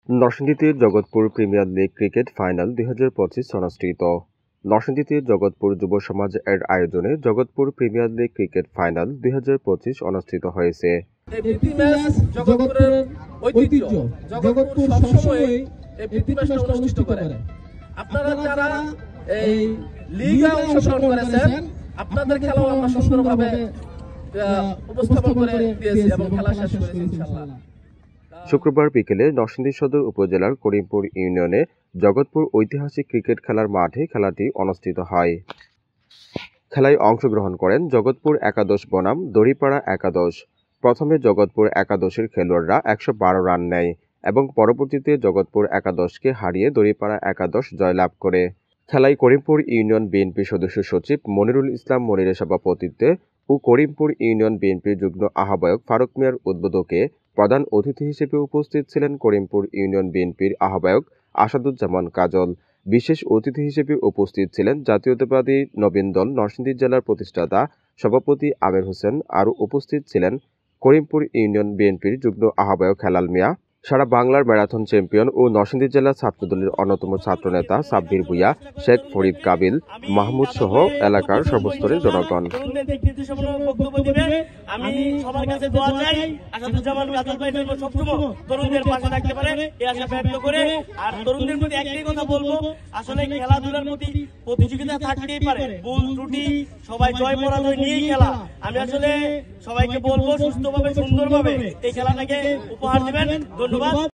নরসিংদীতে Jagatpur premier league cricket final 2025 অনুষ্ঠিত। নরসিংদীতে জগৎপুর যুব সমাজ এর আয়োজনে Jagatpur premier league cricket final 2025 অনুষ্ঠিত হয়েছে। আপনারা যারা এই লিগে অংশগ্রহণ করেছেন আপনাদের খেলা আমরা সুন্দরভাবে উপস্থাপন করে দিয়েছি এবং খেলা শেষ করেছি ইনশাআল্লাহ। শুক্রবার বিকেলে নরসিংদী সদর উপজেলার করিমপুর ইউনিয়নে জগৎপুর ঐতিহাসিক ক্রিকেট খেলার মাঠে খেলাটি অনুষ্ঠিত হয়। খেলায় অংশগ্রহণ করেন জগৎপুর একাদশ বনাম দড়িপাড়া একাদশ। প্রথমে জগৎপুর একাদশের খেলোয়াড়রা 112 রান নেয় এবং পরবর্তীতে জগৎপুর একাদশকে হারিয়ে দড়িপাড়া একাদশ জয়লাভ করে। খেলায় করিমপুর ইউনিয়ন বিএনপি সদস্য সচিব মনিরুল ইসলাম মনিরের সভাপতিত্বে ও করিমপুর ইউনিয়ন বিএনপির যুগ্ম আহ্বায়ক ফারুক মিয়ার উদ্বোধকে প্রধান অতিথি হিসেবে উপস্থিত ছিলেন করিমপুর ইউনিয়ন বিএনপির আহ্বায়ক আসাদুজ্জামান কাজল। বিশেষ অতিথি হিসেবে উপস্থিত ছিলেন জাতীয়তাবাদী নবীন দল নরসিংদী জেলার প্রতিষ্ঠাতা সভাপতি আমির হোসেন। আরও উপস্থিত ছিলেন করিমপুর ইউনিয়ন বিএনপির যুগ্ম আহ্বায়ক হেলাল মিয়া, সারা বাংলার ম্যারাথন চ্যাম্পিয়ন ও নরসিংদী জেলা ছাত্রদলের অন্যতম ছাত্রনেতা সাব্বির ভুইয়া, শেখ ফরিদ কাবিল, মাহমুদ সহ এলাকার সর্বস্তরের জনগণ। আমি সবার কাছে দোয়া চাই আসাদুজ্জামান কাজল ভাই যেন সবসময় তরুণদের পাশে থাকতে পারে এই আশা ব্যক্ত করে। আর তরুণদের প্রতি একটাই কথা বলবো, আসলে খেলাধুলার প্রতি প্রতিযোগিতা থাকতেই পারে, ভুল ত্রুটি সবাই জয় পরাজয় নিয়েই খেলা। আমি আসলে সবাইকে বলবো সুস্থভাবে সুন্দরভাবে এই খেলাটাকে উপহার দিবেন। ধন্যবাদ।